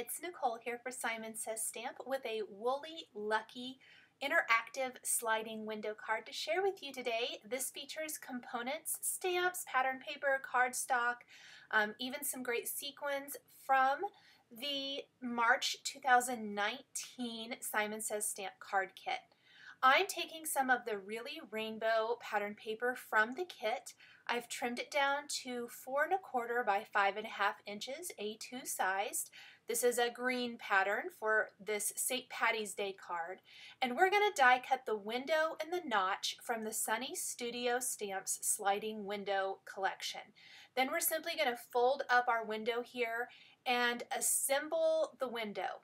it's Nicole here for Simon Says Stamp with a Woolly Lucky interactive sliding window card to share with you today. This features components, stamps, pattern paper, cardstock, even some great sequins from the March 2019 Simon Says Stamp card kit. I'm taking some of the really rainbow pattern paper from the kit. I've trimmed it down to 4 1/4 by 5.5 inches, A2 sized. This is a green pattern for this St. Patty's Day card. And we're going to die cut the window and the notch from the Sunny Studio Stamps sliding window collection. Then we're simply going to fold up our window here and assemble the window.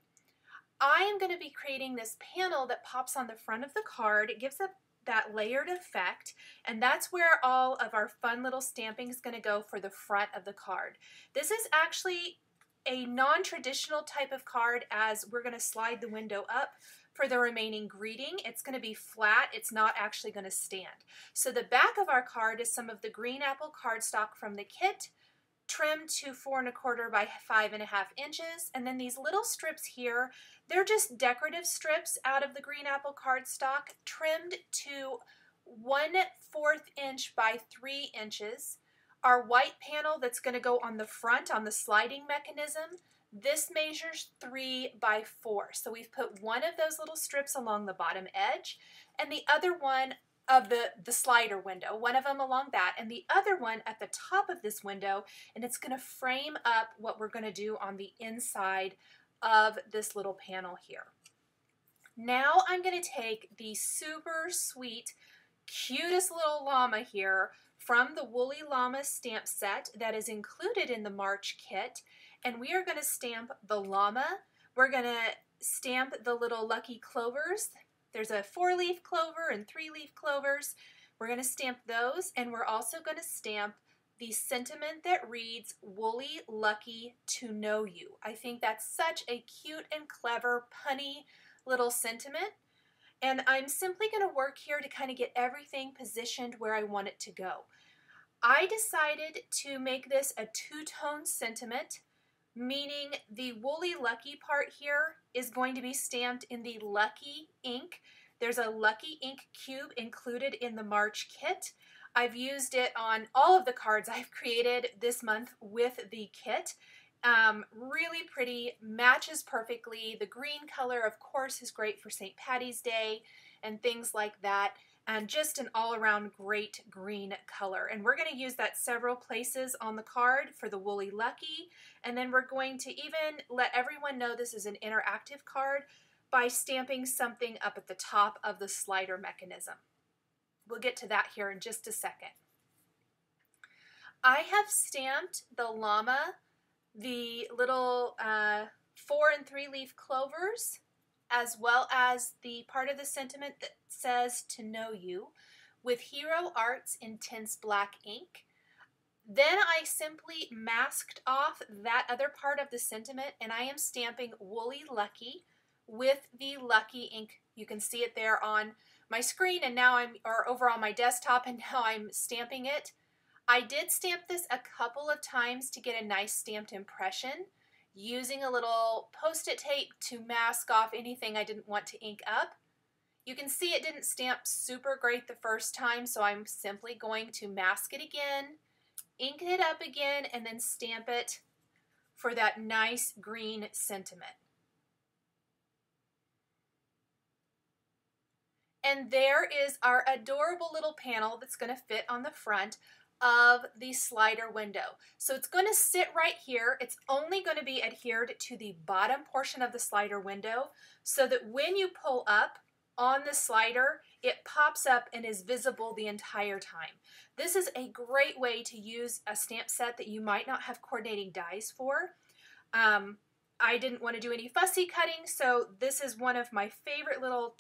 I am going to be creating this panel that pops on the front of the card. It gives it that layered effect, and that's where all of our fun little stamping is going to go for the front of the card. This is actually a non-traditional type of card, as we're going to slide the window up for the remaining greeting. It's going to be flat. It's not actually going to stand. So the back of our card is some of the green apple cardstock from the kit, trimmed to 4 1/4 by 5.5 inches, and then these little strips here, they're just decorative strips out of the green apple cardstock, trimmed to 1/4 inch by 3 inches. Our white panel that's going to go on the front on the sliding mechanism, this measures 3 by 4. So we've put one of those little strips along the bottom edge, and the other one of the slider window, one of them along that, and the other one at the top of this window, and it's going to frame up what we're going to do on the inside of this little panel here. Now I'm going to take the super sweet, cutest little llama here from the Woolly Llama stamp set that is included in the March kit, and we are going to stamp the llama. We're going to stamp the little lucky clovers. There's a 4-leaf clover and 3-leaf clovers. We're going to stamp those, and we're also going to stamp the sentiment that reads, "Woolly Lucky to Know You." I think that's such a cute and clever, punny little sentiment. And I'm simply going to work here to kind of get everything positioned where I want it to go. I decided to make this a two-tone sentiment, meaning the Woolly Lucky part here is going to be stamped in the Lucky ink. There's a Lucky ink cube included in the March kit. I've used it on all of the cards I've created this month with the kit. Really pretty, matches perfectly. The green color, of course, is great for St. Patty's Day and things like that. And just an all-around great green color. And we're going to use that several places on the card for the Woolly Lucky. And then we're going to even let everyone know this is an interactive card by stamping something up at the top of the slider mechanism. We'll get to that here in just a second. I have stamped the llama, the little 4 and 3-leaf clovers, as well as the part of the sentiment that says "to know you," with Hero Arts Intense Black ink. Then I simply masked off that other part of the sentiment, and I am stamping Woolly Lucky with the Lucky ink. You can see it there on my screen, and now or over on my desktop, and now I'm stamping it. I did stamp this a couple of times to get a nice stamped impression, using a little Post-it tape to mask off anything I didn't want to ink up. You can see it didn't stamp super great the first time, so I'm simply going to mask it again, ink it up again, and then stamp it for that nice green sentiment. And there is our adorable little panel that's going to fit on the front of the slider window. So it's going to sit right here. It's only going to be adhered to the bottom portion of the slider window so that when you pull up on the slider, it pops up and is visible the entire time. This is a great way to use a stamp set that you might not have coordinating dies for. I didn't want to do any fussy cutting, so this is one of my favorite little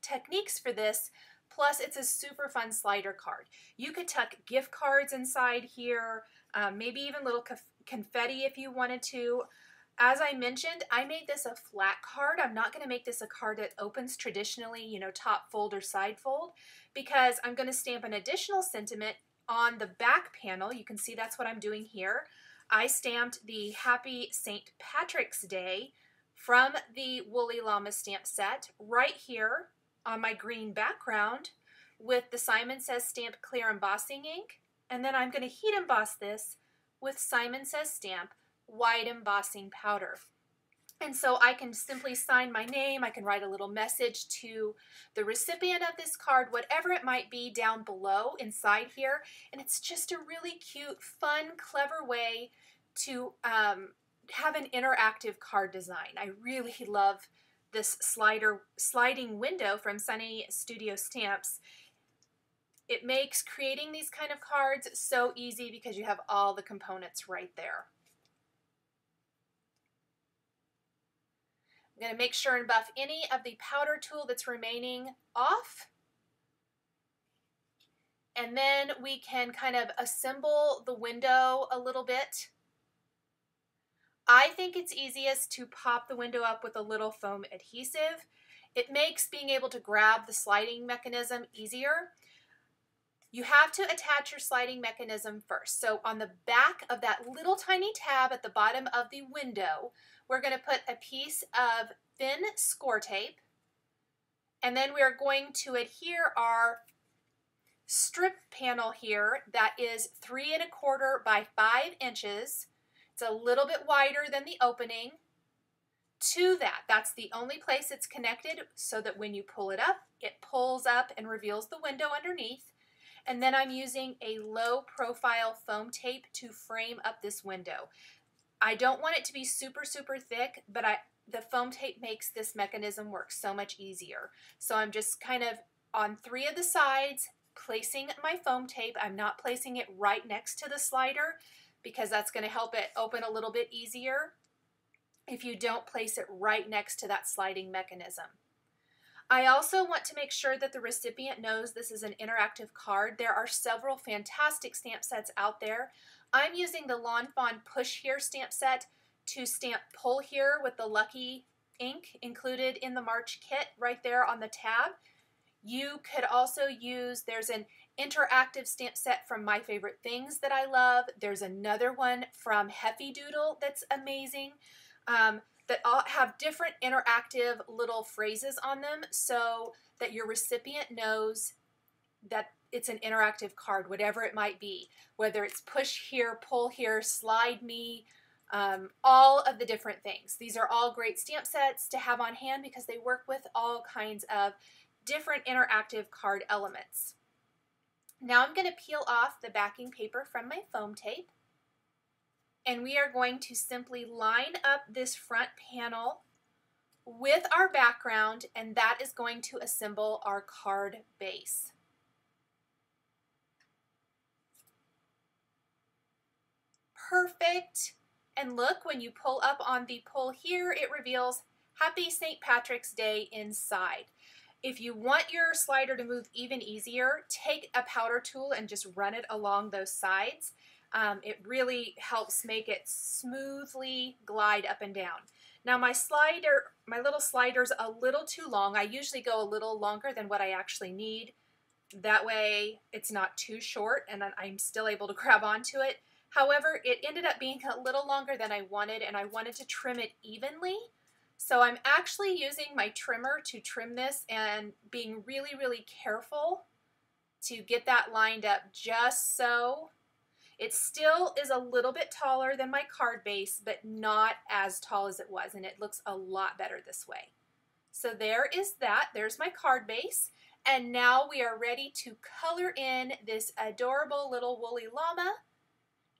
techniques for this. Plus, it's a super fun slider card. You could tuck gift cards inside here, maybe even little confetti if you wanted to. As I mentioned, I made this a flat card. I'm not going to make this a card that opens traditionally, you know, top fold or side fold, because I'm going to stamp an additional sentiment on the back panel. You can see that's what I'm doing here. I stamped the Happy St. Patrick's Day from the Woolly Llama stamp set right here on my green background with the Simon Says Stamp Clear Embossing ink. And then I'm going to heat emboss this with Simon Says Stamp White Embossing Powder. And so I can simply sign my name, I can write a little message to the recipient of this card, whatever it might be, down below inside here. And it's just a really cute, fun, clever way to have an interactive card design. I really love this sliding window from Sunny Studio Stamps. It makes creating these kind of cards so easy because you have all the components right there. I'm going to make sure and buff any of the powder tool that's remaining off. And then we can kind of assemble the window a little bit. I think it's easiest to pop the window up with a little foam adhesive. It makes being able to grab the sliding mechanism easier. You have to attach your sliding mechanism first. So on the back of that little tiny tab at the bottom of the window, we're going to put a piece of thin score tape, and then we are going to adhere our strip panel here that is 3 1/4 by 5 inches. It's a little bit wider than the opening. To that, that's the only place it's connected, so that when you pull it up, it pulls up and reveals the window underneath. And then I'm using a low profile foam tape to frame up this window. I don't want it to be super, super thick, but the foam tape makes this mechanism work so much easier. So I'm just kind of on 3 of the sides placing my foam tape. I'm not placing it right next to the slider because that's going to help it open a little bit easier if you don't place it right next to that sliding mechanism. I also want to make sure that the recipient knows this is an interactive card. There are several fantastic stamp sets out there. I'm using the Lawn Fawn Push Here stamp set to stamp Pull Here with the Lucky ink included in the March kit right there on the tab. You could also use, there's an interactive stamp set from My Favorite Things that I love. There's another one from Heffy Doodle that's amazing. That all have different interactive little phrases on them so that your recipient knows that it's an interactive card, whatever it might be, whether it's push here, pull here, slide me, all of the different things. These are all great stamp sets to have on hand because they work with all kinds of different interactive card elements. Now I'm going to peel off the backing paper from my foam tape. And we are going to simply line up this front panel with our background, and that is going to assemble our card base. Perfect. And look, when you pull up on the pull here, it reveals Happy St. Patrick's Day inside. If you want your slider to move even easier, take a powder tool and just run it along those sides. It really helps make it smoothly glide up and down. Now my little slider's a little too long. I usually go a little longer than what I actually need. That way it's not too short and I'm still able to grab onto it. However, it ended up being a little longer than I wanted, and I wanted to trim it evenly. So I'm actually using my trimmer to trim this and being really, really careful to get that lined up just so. It still is a little bit taller than my card base, but not as tall as it was, and it looks a lot better this way. So there is that. There's my card base. And now we are ready to color in this adorable little woolly llama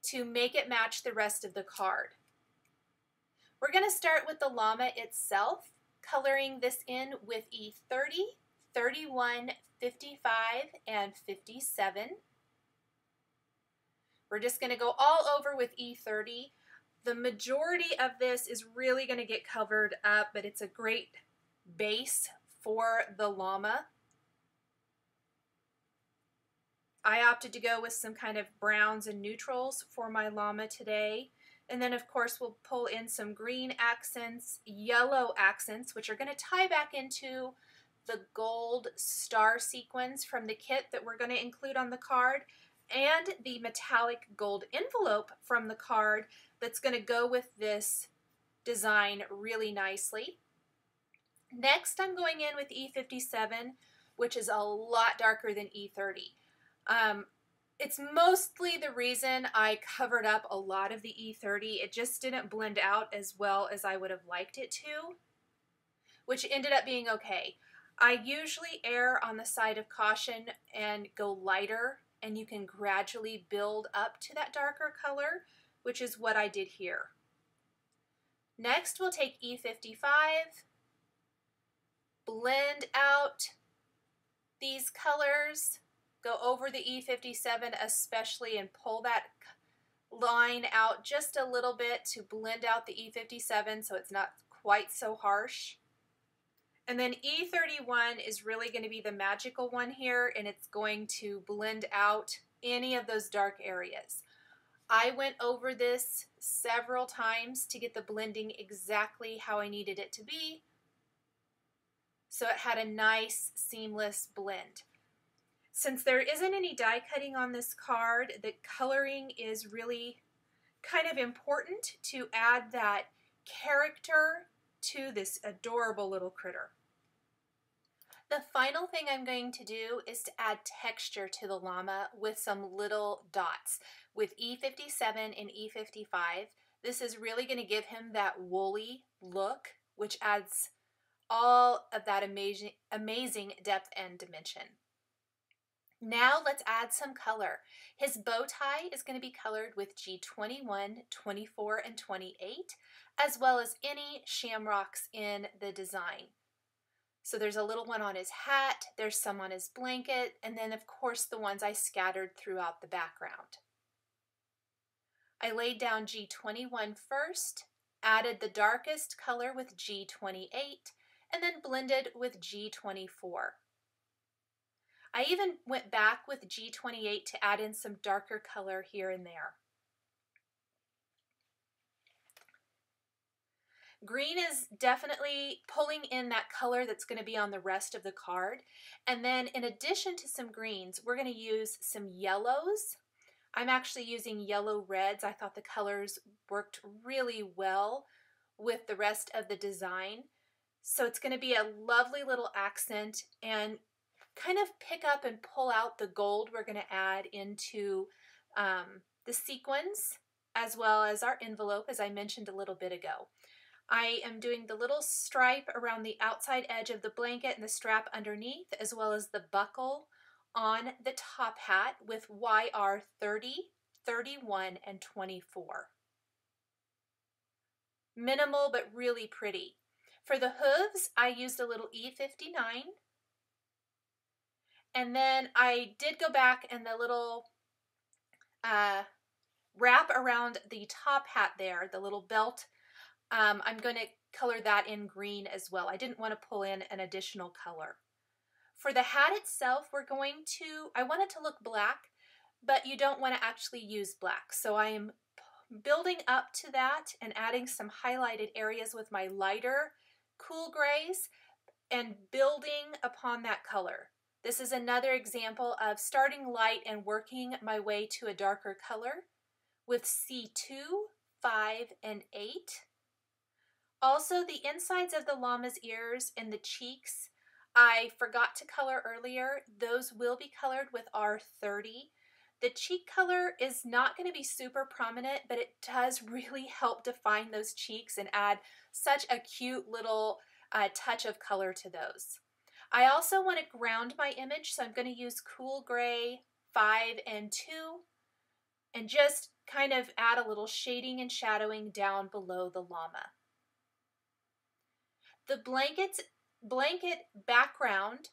to make it match the rest of the card. We're going to start with the llama itself, coloring this in with E30, 31, 55, and 57. We're just going to go all over with E30. The majority of this is really going to get covered up, but it's a great base for the llama. I opted to go with some kind of browns and neutrals for my llama today. And then of course we'll pull in some green accents, yellow accents, which are going to tie back into the gold star sequins from the kit that we're going to include on the card, and the metallic gold envelope from the card that's going to go with this design really nicely. Next, I'm going in with E57, which is a lot darker than E30. It's mostly the reason I covered up a lot of the E30. It just didn't blend out as well as I would have liked it to, which ended up being okay. I usually err on the side of caution and go lighter, and you can gradually build up to that darker color, which is what I did here. Next, we'll take E55, blend out these colors, go over the E57 especially, and pull that line out just a little bit to blend out the E57 so it's not quite so harsh. And then E31 is really going to be the magical one here, and it's going to blend out any of those dark areas. I went over this several times to get the blending exactly how I needed it to be, so it had a nice seamless blend. Since there isn't any die cutting on this card, the coloring is really kind of important to add that character to this adorable little critter. The final thing I'm going to do is to add texture to the llama with some little dots. With E57 and E55, this is really going to give him that woolly look, which adds all of that amazing depth and dimension. Now let's add some color. His bow tie is going to be colored with G21, 24, and 28, as well as any shamrocks in the design. So there's a little one on his hat, there's some on his blanket, and then of course the ones I scattered throughout the background. I laid down G21 first, added the darkest color with G28, and then blended with G24. I even went back with G28 to add in some darker color here and there. Green is definitely pulling in that color that's going to be on the rest of the card. And then in addition to some greens, we're going to use some yellows. I'm actually using yellow reds. I thought the colors worked really well with the rest of the design. So it's going to be a lovely little accent and kind of pick up and pull out the gold we're going to add into the sequins as well as our envelope, as I mentioned a little bit ago. I am doing the little stripe around the outside edge of the blanket and the strap underneath, as well as the buckle on the top hat with YR 30, 31, and 24. Minimal but really pretty. For the hooves, I used a little E59. And then I did go back and the little wrap around the top hat there, the little belt, I'm going to color that in green as well. I didn't want to pull in an additional color. For the hat itself, I want it to look black, but you don't want to actually use black. So I am building up to that and adding some highlighted areas with my lighter cool grays and building upon that color. This is another example of starting light and working my way to a darker color with C2, 5, and 8. Also, the insides of the llama's ears and the cheeks, I forgot to color earlier. Those will be colored with R30. The cheek color is not going to be super prominent, but it does really help define those cheeks and add such a cute little touch of color to those. I also want to ground my image, so I'm going to use Cool Gray 5 and 2 and just kind of add a little shading and shadowing down below the llama. The blanket background,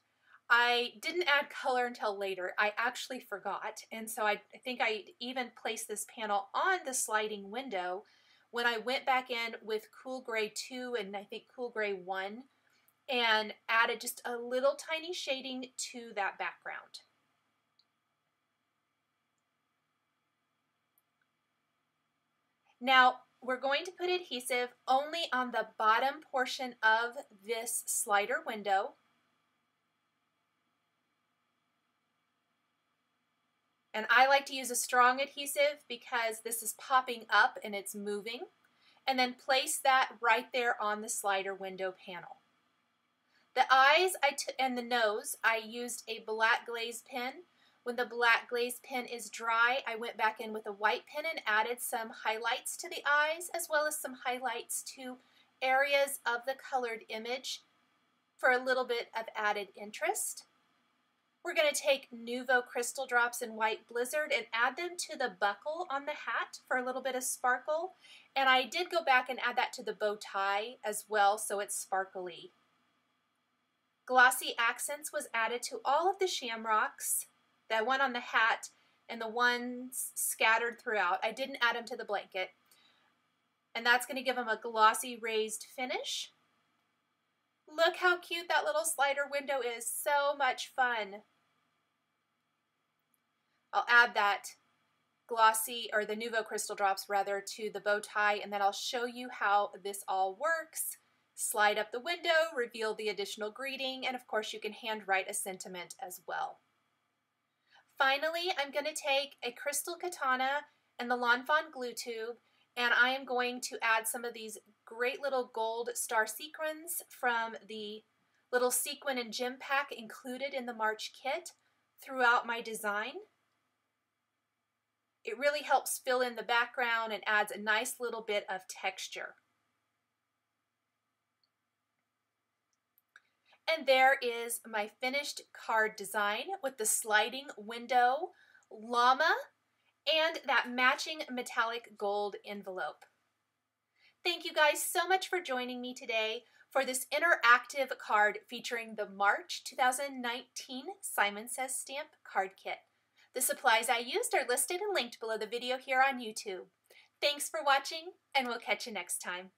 I didn't add color until later. I actually forgot, and so I think I even placed this panel on the sliding window when I went back in with Cool Gray 2 and I think Cool Gray 1 and added just a little tiny shading to that background. Now, we're going to put adhesive only on the bottom portion of this slider window. And I like to use a strong adhesive because this is popping up and it's moving. and then place that right there on the slider window panel. The eyes and the nose, I used a black glaze pen. When the black glaze pen is dry, I went back in with a white pen and added some highlights to the eyes, as well as some highlights to areas of the colored image for a little bit of added interest. We're going to take Nuvo crystal drops in White Blizzard and add them to the buckle on the hat for a little bit of sparkle. And I did go back and add that to the bow tie as well, so it's sparkly. Glossy accents was added to all of the shamrocks, the one on the hat and the ones scattered throughout. I didn't add them to the blanket. And that's going to give them a glossy raised finish. Look how cute that little slider window is. So much fun. I'll add that glossy, or the Nuvo crystal drops rather, to the bow tie, and then I'll show you how this all works. Slide up the window, reveal the additional greeting, and of course you can handwrite a sentiment as well. Finally, I'm going to take a crystal katana and the Lawn Fawn glue tube, and I am going to add some of these great little gold star sequins from the little sequin and gem pack included in the March kit throughout my design. It really helps fill in the background and adds a nice little bit of texture. And there is my finished card design with the sliding window, llama, and that matching metallic gold envelope. Thank you guys so much for joining me today for this interactive card featuring the March 2019 Simon Says Stamp card kit. The supplies I used are listed and linked below the video here on YouTube. Thanks for watching, and we'll catch you next time.